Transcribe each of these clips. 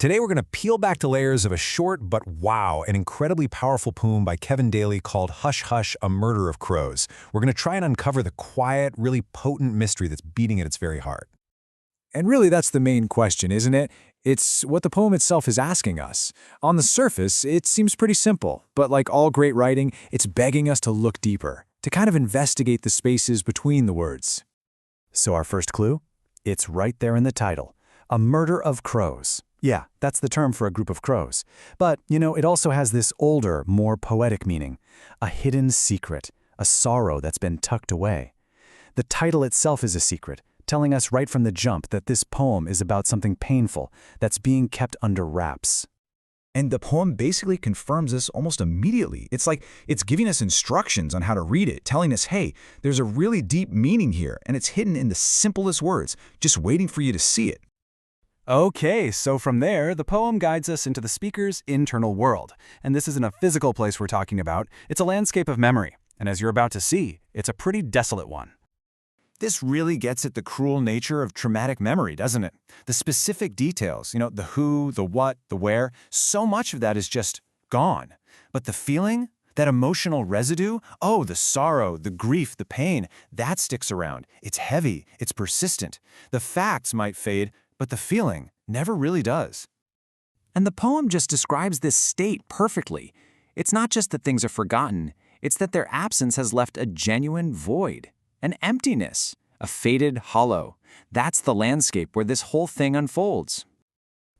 Today we're going to peel back the layers of a short but wow, an incredibly powerful poem by Kevin Daly called Hush Hush, A Murder of Crows. We're going to try and uncover the quiet, really potent mystery that's beating at its very heart. And really, that's the main question, isn't it? It's what the poem itself is asking us. On the surface, it seems pretty simple, but like all great writing, it's begging us to look deeper, to kind of investigate the spaces between the words. So our first clue? It's right there in the title. A murder of crows. Yeah, that's the term for a group of crows. But, it also has this older, more poetic meaning. A hidden secret, a sorrow that's been tucked away. The title itself is a secret, telling us right from the jump that this poem is about something painful that's being kept under wraps. And the poem basically confirms this almost immediately. It's like it's giving us instructions on how to read it, telling us, hey, there's a really deep meaning here, and it's hidden in the simplest words, just waiting for you to see it. Okay, so from there, the poem guides us into the speaker's internal world. And this isn't a physical place we're talking about, it's a landscape of memory. And as you're about to see, it's a pretty desolate one. This really gets at the cruel nature of traumatic memory, doesn't it? The specific details, the who, the what, the where, so much of that is just gone. But the feeling, that emotional residue, the sorrow, the grief, the pain, that sticks around. It's heavy, it's persistent. The facts might fade, but the feeling never really does. And the poem just describes this state perfectly. It's not just that things are forgotten, it's that their absence has left a genuine void, an emptiness, a faded hollow. That's the landscape where this whole thing unfolds.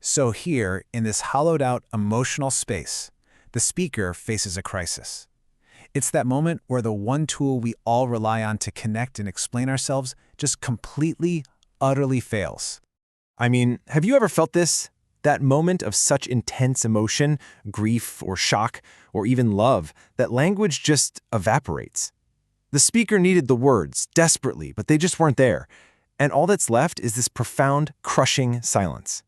So here, in this hollowed-out emotional space, the speaker faces a crisis. It's that moment where the one tool we all rely on to connect and explain ourselves just completely, utterly fails. I mean, have you ever felt this? That moment of such intense emotion, grief or shock, or even love, that language just evaporates. The speaker needed the words desperately, but they just weren't there. And all that's left is this profound, crushing silence.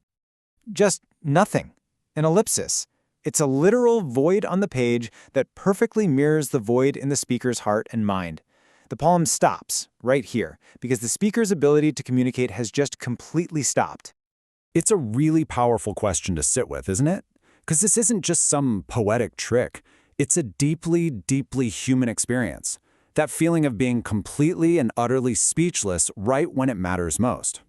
Just nothing. An ellipsis. It's a literal void on the page that perfectly mirrors the void in the speaker's heart and mind. The poem stops right here because the speaker's ability to communicate has just completely stopped. It's a really powerful question to sit with, isn't it? Because this isn't just some poetic trick. It's a deeply, deeply human experience. That feeling of being completely and utterly speechless right when it matters most.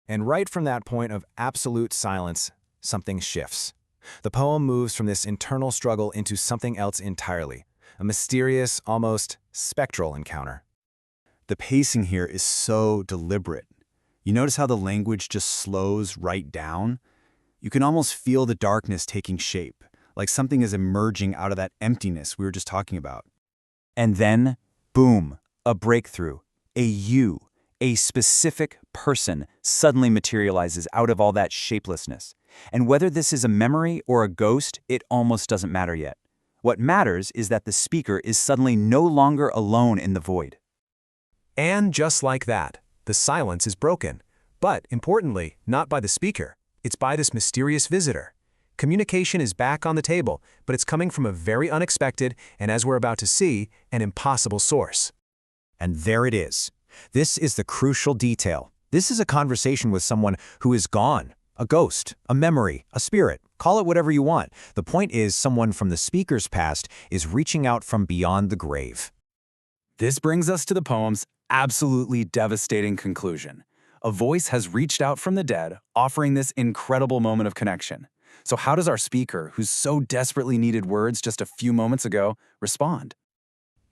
And right from that point of absolute silence, something shifts. The poem moves from this internal struggle into something else entirely, a mysterious, almost spectral encounter. The pacing here is so deliberate. You notice how the language just slows right down? You can almost feel the darkness taking shape, like something is emerging out of that emptiness we were just talking about. And then, boom, a breakthrough. A specific person suddenly materializes out of all that shapelessness. And whether this is a memory or a ghost, it almost doesn't matter yet. What matters is that the speaker is suddenly no longer alone in the void. And just like that, the silence is broken. But, importantly, not by the speaker. It's by this mysterious visitor. Communication is back on the table, but it's coming from a very unexpected, and as we're about to see, an impossible source. And there it is. This is the crucial detail. This is a conversation with someone who is gone. A ghost, a memory, a spirit, call it whatever you want. The point is someone from the speaker's past is reaching out from beyond the grave. This brings us to the poem's absolutely devastating conclusion. A voice has reached out from the dead, offering this incredible moment of connection. So how does our speaker, who's so desperately needed words just a few moments ago, respond?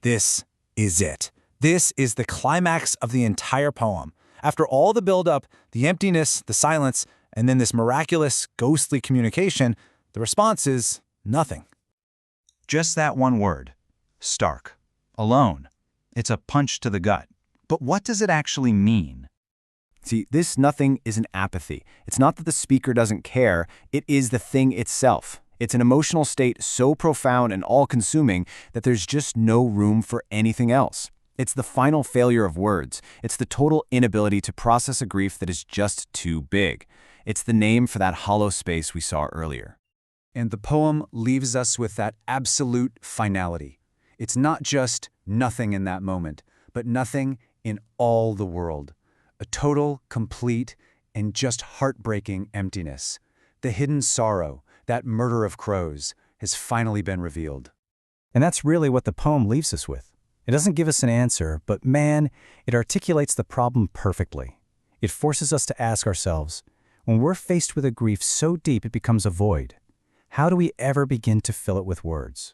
This is it. This is the climax of the entire poem. After all the buildup, the emptiness, the silence, and then this miraculous, ghostly communication, the response is nothing. Just that one word. Stark. Alone. It's a punch to the gut. But what does it actually mean? See, this nothing isn't apathy. It's not that the speaker doesn't care, it is the thing itself. It's an emotional state so profound and all-consuming that there's just no room for anything else. It's the final failure of words. It's the total inability to process a grief that is just too big. It's the name for that hollow space we saw earlier. And the poem leaves us with that absolute finality. It's not just nothing in that moment, but nothing in all the world. A total, complete, and just heartbreaking emptiness. The hidden sorrow, that murder of crows, has finally been revealed. And that's really what the poem leaves us with. It doesn't give us an answer, but man, it articulates the problem perfectly. It forces us to ask ourselves, when we're faced with a grief so deep it becomes a void, how do we ever begin to fill it with words?